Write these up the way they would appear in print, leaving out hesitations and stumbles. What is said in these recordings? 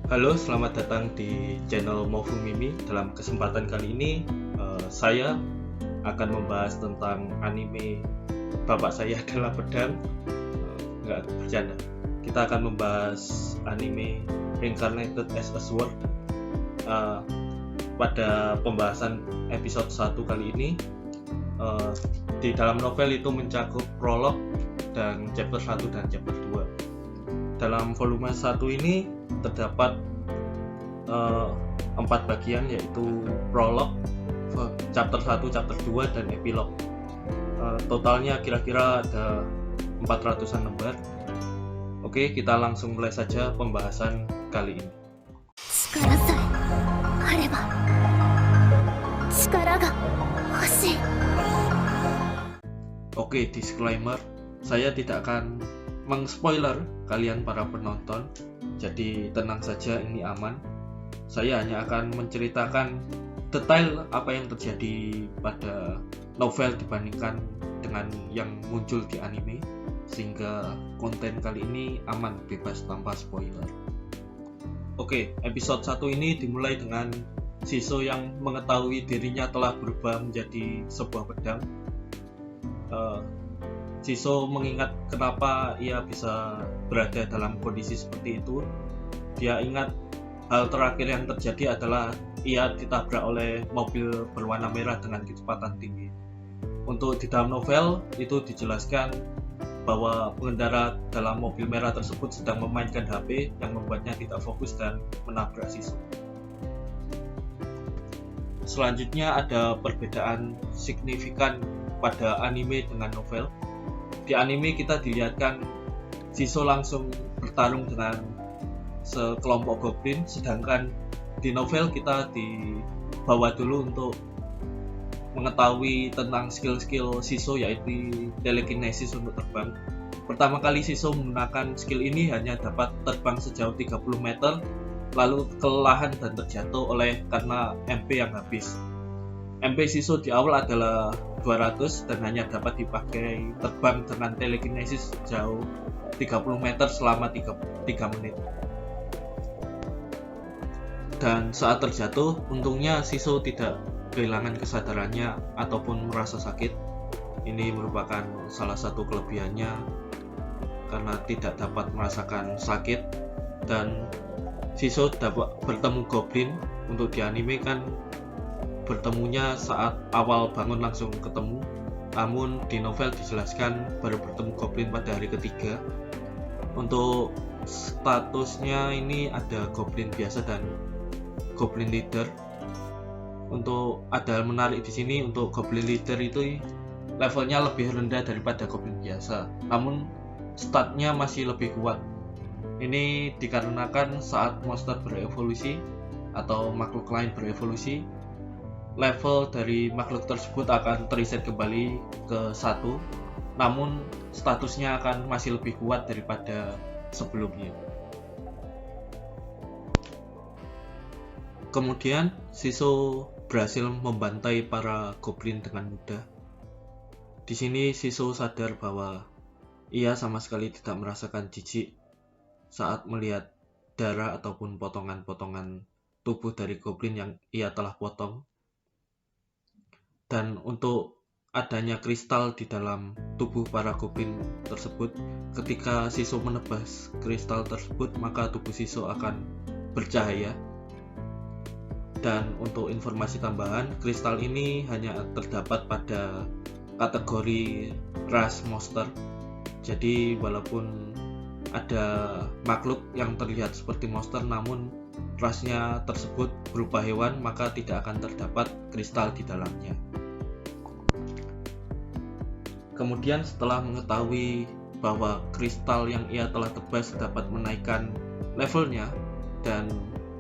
Halo, selamat datang di channel Mofumimi. Dalam kesempatan kali ini, saya akan membahas tentang anime Bapak Saya Adalah Pedang. Nggak bercanda. Kita akan membahas anime Reincarnated as a Sword. Pada pembahasan episode 1 kali ini, di dalam novel itu mencakup prolog dan chapter 1 dan chapter 2. Dalam volume 1 ini terdapat 4 bagian, yaitu prolog, chapter 1, chapter 2, dan epilog. Totalnya kira-kira ada 400-an lembar. Oke, kita langsung mulai saja pembahasan kali ini. Oke, disclaimer, saya tidak akan meng-spoiler kalian para penonton, jadi tenang saja, ini aman. Saya hanya akan menceritakan detail apa yang terjadi pada novel dibandingkan dengan yang muncul di anime, sehingga konten kali ini aman, bebas tanpa spoiler. Oke, episode 1 ini dimulai dengan Shiso yang mengetahui dirinya telah berubah menjadi sebuah pedang. Shiso mengingat kenapa ia bisa berada dalam kondisi seperti itu. Dia ingat hal terakhir yang terjadi adalah ia ditabrak oleh mobil berwarna merah dengan kecepatan tinggi. Untuk di dalam novel itu dijelaskan bahwa pengendara dalam mobil merah tersebut sedang memainkan HP yang membuatnya tidak fokus dan menabrak Shiso. Selanjutnya ada perbedaan signifikan pada anime dengan novel. Di anime kita dilihatkan Shiso langsung bertarung dengan sekelompok goblin, sedangkan di novel kita dibawa dulu untuk mengetahui tentang skill-skill Shiso, yaitu telekinesis untuk terbang. Pertama kali Shiso menggunakan skill ini hanya dapat terbang sejauh 30 meter, lalu kelelahan dan terjatuh karena MP yang habis. MP Shiso di awal adalah 200 dan hanya dapat dipakai terbang dengan telekinesis sejauh 30 meter selama 3 menit. Dan saat terjatuh, untungnya Shiso tidak kehilangan kesadarannya ataupun merasa sakit. Ini merupakan salah satu kelebihannya karena tidak dapat merasakan sakit. Dan Shiso dapat bertemu goblin. Untuk di anime kan bertemunya saat awal bangun langsung ketemu, namun di novel dijelaskan baru bertemu goblin pada hari ketiga. Untuk statusnya ini ada goblin biasa dan goblin leader. Untuk ada menarik di sini, untuk goblin leader itu levelnya lebih rendah daripada goblin biasa, namun statnya masih lebih kuat. Ini dikarenakan saat monster berevolusi atau makhluk lain berevolusi, level dari makhluk tersebut akan reset kembali ke 1, namun statusnya akan masih lebih kuat daripada sebelumnya. Kemudian Shiso berhasil membantai para goblin dengan mudah. Di sini Shiso sadar bahwa ia sama sekali tidak merasakan jijik saat melihat darah ataupun potongan-potongan tubuh dari goblin yang ia telah potong. Dan untuk adanya kristal di dalam tubuh para goblin tersebut, ketika Shiso menebas kristal tersebut, maka tubuh Shiso akan bercahaya. Dan untuk informasi tambahan, kristal ini hanya terdapat pada kategori ras monster. Jadi walaupun ada makhluk yang terlihat seperti monster namun rasnya tersebut berupa hewan, maka tidak akan terdapat kristal di dalamnya. Kemudian setelah mengetahui bahwa kristal yang ia telah tebas dapat menaikkan levelnya dan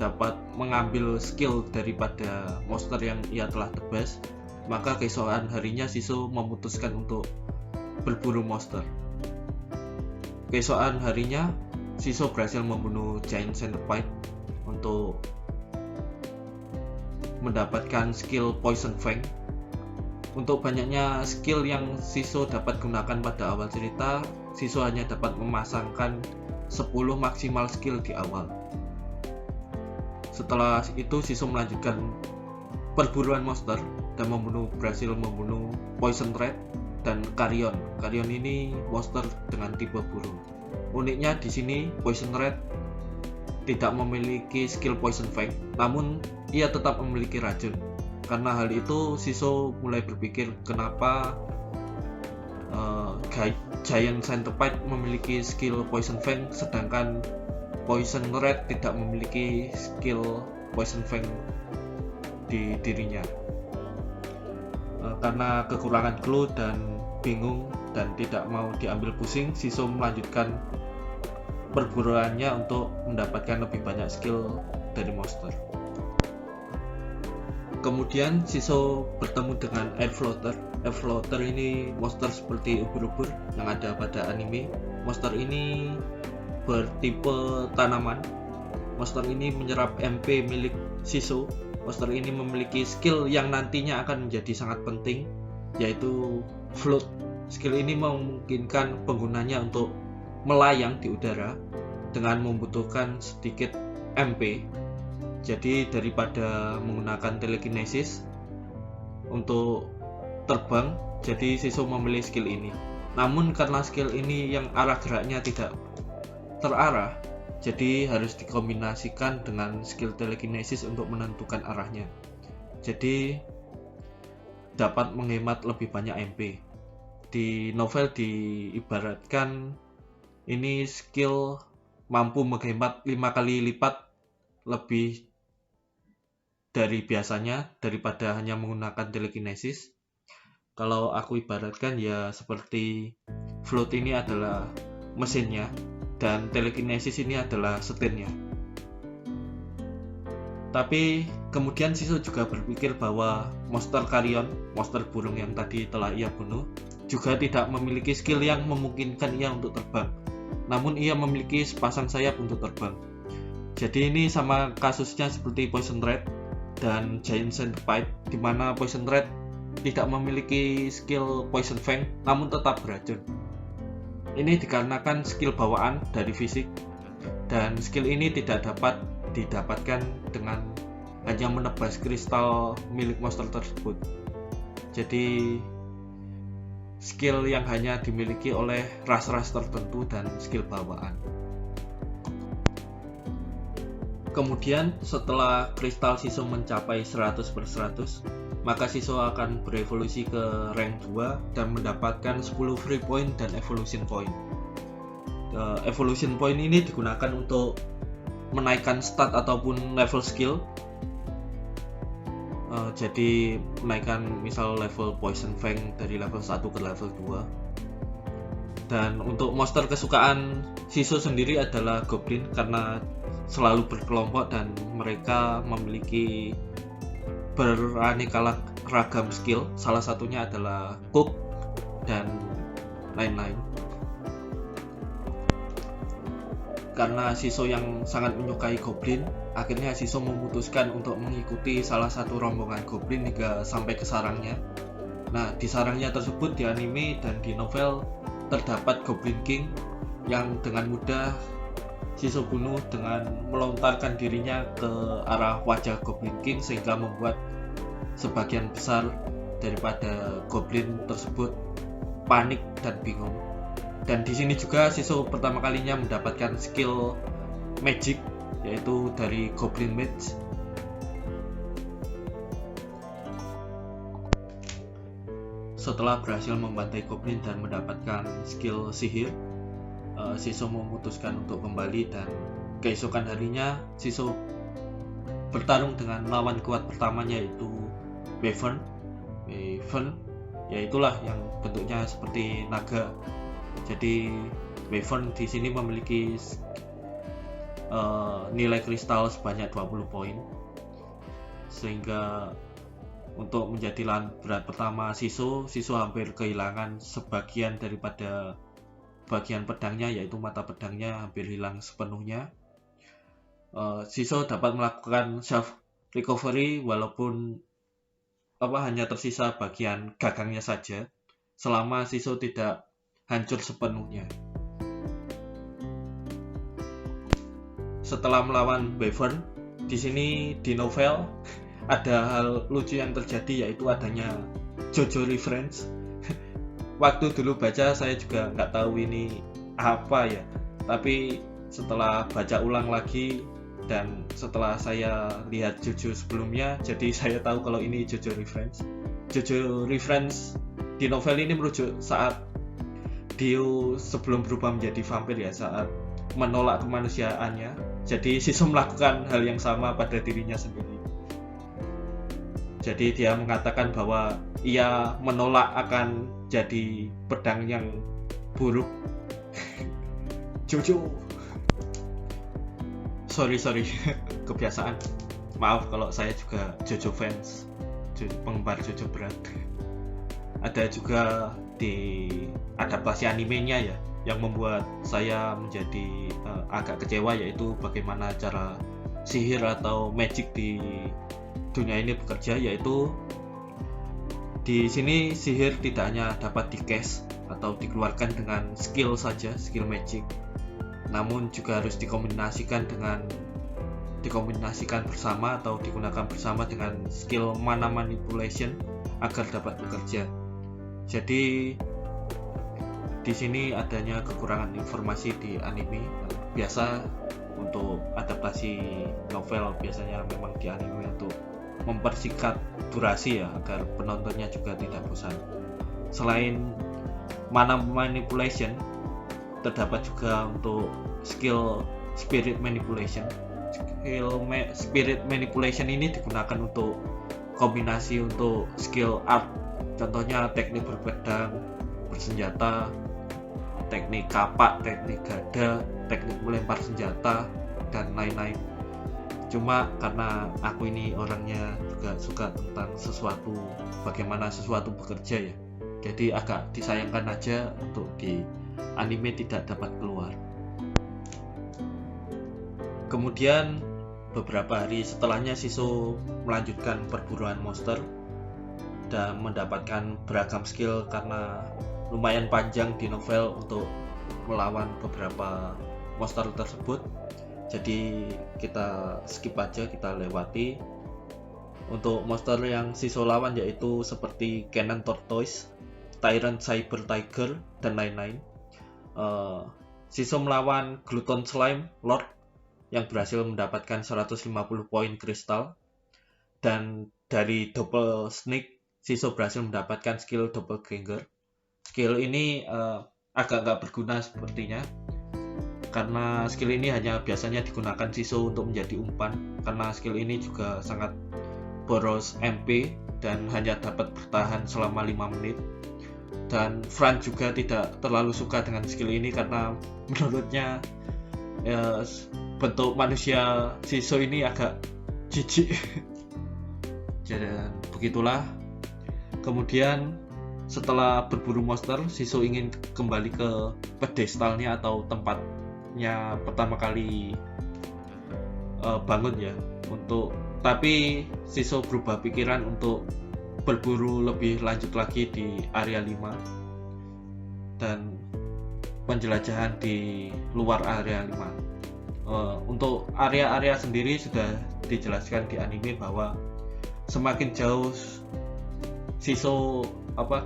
dapat mengambil skill daripada monster yang ia telah tebas, maka keesokan harinya Shiso memutuskan untuk berburu monster. Keesokan harinya Shiso berhasil membunuh Giant Centipede untuk mendapatkan skill Poison Fang. Untuk banyaknya skill yang Shiso dapat gunakan pada awal cerita, Shiso hanya dapat memasangkan 10 maksimal skill di awal. Setelah itu Shiso melanjutkan perburuan monster dan berhasil membunuh Poison Red dan Carrion. Carrion ini monster dengan tipe burung. Uniknya di sini Poison Red tidak memiliki skill Poison Fang, namun ia tetap memiliki racun. Karena hal itu Shiso mulai berpikir kenapa Giant Centipede memiliki skill Poison Fang sedangkan Poison Red tidak memiliki skill Poison Fang di dirinya. Karena kekurangan clue dan bingung dan tidak mau diambil pusing, Shiso melanjutkan perburuannya untuk mendapatkan lebih banyak skill dari monster. Kemudian Shiso bertemu dengan Air Floater. Air Floater ini monster seperti ubur-ubur yang ada pada anime. Monster ini bertipe tanaman. Monster ini menyerap MP milik Shiso. Monster ini memiliki skill yang nantinya akan menjadi sangat penting, yaitu float. Skill ini memungkinkan penggunanya untuk melayang di udara dengan membutuhkan sedikit MP. Jadi daripada menggunakan telekinesis untuk terbang, jadi Shiso memilih skill ini. Namun karena skill ini yang arah geraknya tidak terarah, jadi harus dikombinasikan dengan skill telekinesis untuk menentukan arahnya. Jadi dapat menghemat lebih banyak MP. Di novel diibaratkan ini skill mampu menghemat 5 kali lipat lebih dari biasanya daripada hanya menggunakan telekinesis. Kalau aku ibaratkan ya seperti float ini adalah mesinnya dan telekinesis ini adalah setirnya. Tapi kemudian Shiso juga berpikir bahwa monster Carrion, monster burung yang tadi telah ia bunuh, juga tidak memiliki skill yang memungkinkan ia untuk terbang. Namun ia memiliki sepasang sayap untuk terbang. Jadi ini sama kasusnya seperti Poison Red dan Giant Centipede, di mana Poison Red tidak memiliki skill Poison Fang namun tetap beracun. Ini dikarenakan skill bawaan dari fisik, dan skill ini tidak dapat didapatkan dengan hanya menebas kristal milik monster tersebut. Jadi skill yang hanya dimiliki oleh ras-ras tertentu dan skill bawaan. Kemudian setelah kristal Shiso mencapai 100/100, maka Shiso akan berevolusi ke rank 2 dan mendapatkan 10 free point dan evolution point. Evolution point ini digunakan untuk menaikkan stat ataupun level skill. Jadi menaikkan misal level Poison Fang dari level 1 ke level 2. Dan untuk monster kesukaan Shiso sendiri adalah Goblin karena selalu berkelompok dan mereka memiliki beraneka ragam skill. Salah satunya adalah Cook dan lain-lain. Karena Shiso yang sangat menyukai Goblin, akhirnya Shiso memutuskan untuk mengikuti salah satu rombongan Goblin hingga sampai ke sarangnya. Nah, di sarangnya tersebut di anime dan di novel terdapat Goblin King yang dengan mudah Shiso bunuh dengan melontarkan dirinya ke arah wajah Goblin King sehingga membuat sebagian besar daripada Goblin tersebut panik dan bingung. Dan di sini juga Shiso pertama kalinya mendapatkan skill magic, yaitu dari Goblin Mage. Setelah berhasil membantai Goblin dan mendapatkan skill sihir, Shiso memutuskan untuk kembali, dan keesokan harinya Shiso bertarung dengan lawan kuat pertamanya, yaitu Wyvern. Yaitulah yang bentuknya seperti naga. Jadi Wyvern di sini memiliki nilai kristal sebanyak 20 poin, sehingga untuk menjadi lawan berat pertama Shiso hampir kehilangan sebagian daripada bagian pedangnya, yaitu mata pedangnya hampir hilang sepenuhnya. Shiso dapat melakukan self recovery walaupun hanya tersisa bagian gagangnya saja, selama Shiso tidak hancur sepenuhnya. Setelah melawan Wyvern, Di sini di novel ada hal lucu yang terjadi, yaitu adanya JoJo reference. Waktu dulu baca saya juga nggak tahu ini apa ya, tapi setelah baca ulang lagi dan setelah saya lihat JoJo sebelumnya, jadi saya tahu kalau ini JoJo reference. JoJo reference di novel ini merujuk saat Dio sebelum berubah menjadi vampir ya, saat menolak kemanusiaannya. Jadi Shiso melakukan hal yang sama pada dirinya sendiri. Jadi dia mengatakan bahwa ia menolak akan jadi pedang yang buruk. Jojo. Sorry kebiasaan. Maaf kalau saya juga JoJo fans, penggemar JoJo berat. Ada juga di adaptasi animenya ya, yang membuat saya menjadi agak kecewa, yaitu bagaimana cara sihir atau magic di dunia ini bekerja. Yaitu di sini sihir tidak hanya dapat di-cast atau dikeluarkan dengan skill saja, skill magic, namun juga harus dikombinasikan bersama atau digunakan bersama dengan skill mana manipulation agar dapat bekerja. Jadi di sini adanya kekurangan informasi di anime. Biasa untuk adaptasi novel biasanya memang di anime untuk mempersingkat durasi ya, agar penontonnya juga tidak bosan. Selain mana manipulation, terdapat juga untuk skill spirit manipulation. Spirit manipulation ini digunakan untuk kombinasi untuk skill art. Contohnya teknik berpedang, bersenjata, teknik kapak, teknik gada, teknik melempar senjata, dan lain-lain. Cuma karena aku ini orangnya juga suka tentang sesuatu, bagaimana sesuatu bekerja ya, jadi agak disayangkan aja untuk di anime tidak dapat keluar. Kemudian beberapa hari setelahnya Shiso melanjutkan perburuan monster dan mendapatkan beragam skill karena lumayan panjang di novel untuk melawan beberapa monster tersebut. Jadi kita skip aja, kita lewati. Untuk monster yang Shiso lawan yaitu seperti Cannon Tortoise, Tyrant Cyber Tiger, dan lain-lain. Shiso melawan Glutton Slime Lord yang berhasil mendapatkan 150 poin kristal, dan dari Double Snake Shiso berhasil mendapatkan skill Doppelganger. Skill ini agak nggak berguna sepertinya, karena skill ini hanya biasanya digunakan Shiso untuk menjadi umpan, karena skill ini juga sangat boros MP dan hanya dapat bertahan selama 5 menit. Dan Fran juga tidak terlalu suka dengan skill ini karena menurutnya bentuk manusia Shiso ini agak jijik. Dan begitulah. Kemudian setelah berburu monster, Shiso ingin kembali ke pedestalnya atau tempatnya pertama kali bangun ya. Tapi Shiso berubah pikiran untuk berburu lebih lanjut lagi di area 5 dan penjelajahan di luar area 5. Untuk area-area sendiri sudah dijelaskan di anime bahwa semakin jauh Shiso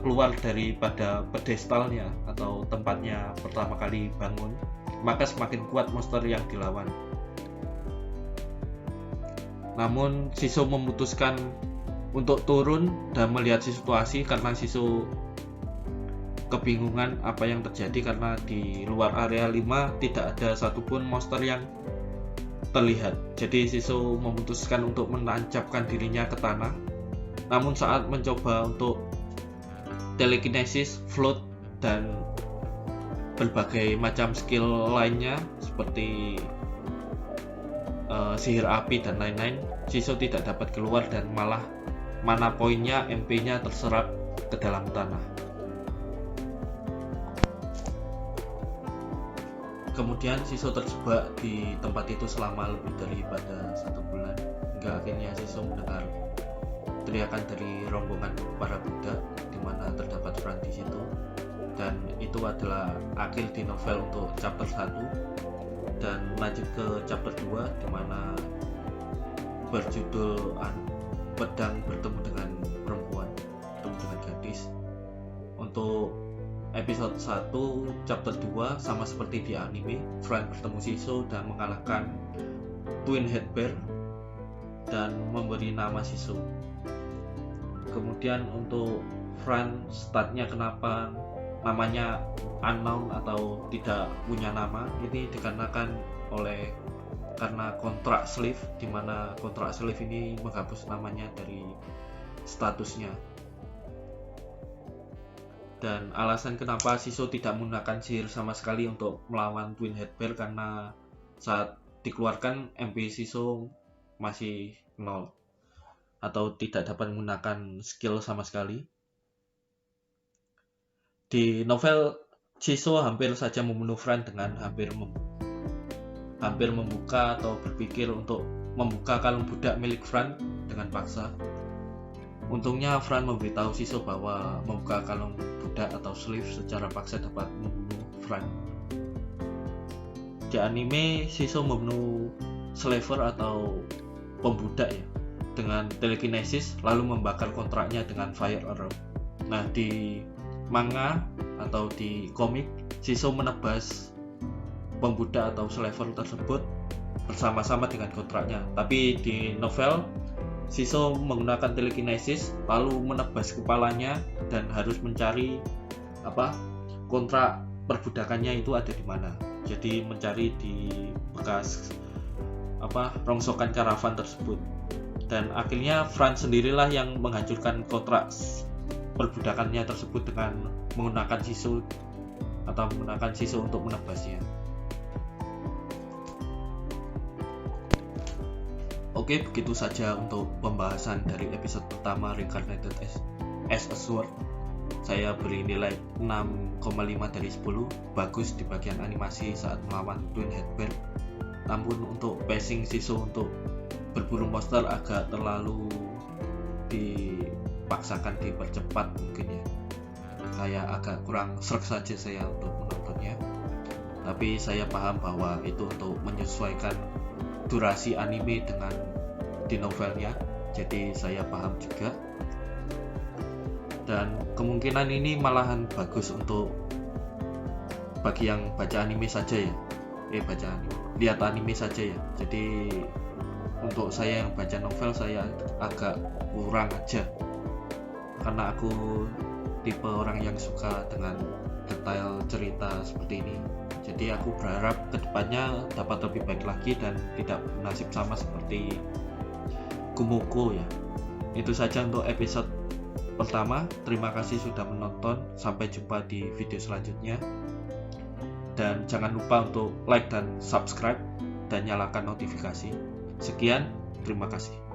keluar daripada pedestalnya atau tempatnya pertama kali bangun, maka semakin kuat monster yang dilawan. Namun Shiso memutuskan untuk turun dan melihat situasi karena Shiso kebingungan apa yang terjadi, karena di luar area 5 tidak ada satupun monster yang terlihat. Jadi Shiso memutuskan untuk menancapkan dirinya ke tanah. Namun saat mencoba untuk telekinesis, float, dan berbagai macam skill lainnya seperti sihir api dan lain-lain, Shiso tidak dapat keluar dan malah mana poinnya, MP-nya terserap ke dalam tanah. Kemudian Shiso terjebak di tempat itu selama lebih daripada 1 bulan, hingga akhirnya Shiso mendengar teriakan dari rombongan para budak di mana terdapat Fran di situ, dan itu adalah akhir di novel untuk chapter 1, dan lanjut ke chapter 2 di mana berjudul Pedang Bertemu Dengan Perempuan, bertemu dengan gadis. Untuk episode 1 chapter 2 sama seperti di anime, Fran bertemu Shiso dan mengalahkan Twin Head Bear dan memberi nama Shiso. Kemudian untuk Fran startnya kenapa namanya unknown atau tidak punya nama, ini dikarenakan karena kontrak slave, di mana kontrak slave ini menghapus namanya dari statusnya. Dan alasan kenapa Shiso tidak menggunakan sihir sama sekali untuk melawan Twin Head Bear karena saat dikeluarkan MP Shiso masih 0 atau tidak dapat menggunakan skill sama sekali. Di novel, Shiso hampir saja membunuh Fran dengan hampir membuka atau berpikir untuk membuka kalung budak milik Fran dengan paksa. Untungnya Fran memberitahu Shiso bahwa membuka kalung budak atau slave secara paksa dapat membunuh Fran. Di anime, Shiso membunuh slaver atau pembudak ya dengan telekinesis lalu membakar kontraknya dengan fire arrow. Nah, di manga atau di komik, Shiso menebas pembudak atau slaver tersebut bersama-sama dengan kontraknya. Tapi di novel, Shiso menggunakan telekinesis lalu menebas kepalanya dan harus mencari kontrak perbudakannya itu ada di mana. Jadi mencari di bekas rongsokan karavan tersebut. Dan akhirnya Fran sendirilah yang menghancurkan kontrak perbudakannya tersebut dengan menggunakan Shiso untuk menebasnya. Oke, begitu saja untuk pembahasan dari episode pertama Reincarnated as a Sword. Saya beri nilai 6,5 dari 10. Bagus di bagian animasi saat melawan Twin Head Bear. Namun untuk pacing Shiso untuk berburu monster agak terlalu dipaksakan, dipercepat mungkin ya. Kayak agak kurang sreg saja saya untuk menontonnya. Tapi saya paham bahwa itu untuk menyesuaikan durasi anime dengan di novelnya, jadi saya paham juga. Dan kemungkinan ini malahan bagus untuk bagi yang baca anime saja ya, lihat anime saja ya. Jadi untuk saya yang baca novel, saya agak kurang aja karena aku tipe orang yang suka dengan detail cerita seperti ini. Jadi aku berharap kedepannya dapat lebih baik lagi dan tidak nasib sama seperti Kumoko ya. Itu saja untuk episode pertama. Terima kasih sudah menonton. Sampai jumpa di video selanjutnya. Dan jangan lupa untuk like dan subscribe dan nyalakan notifikasi. Sekian, terima kasih.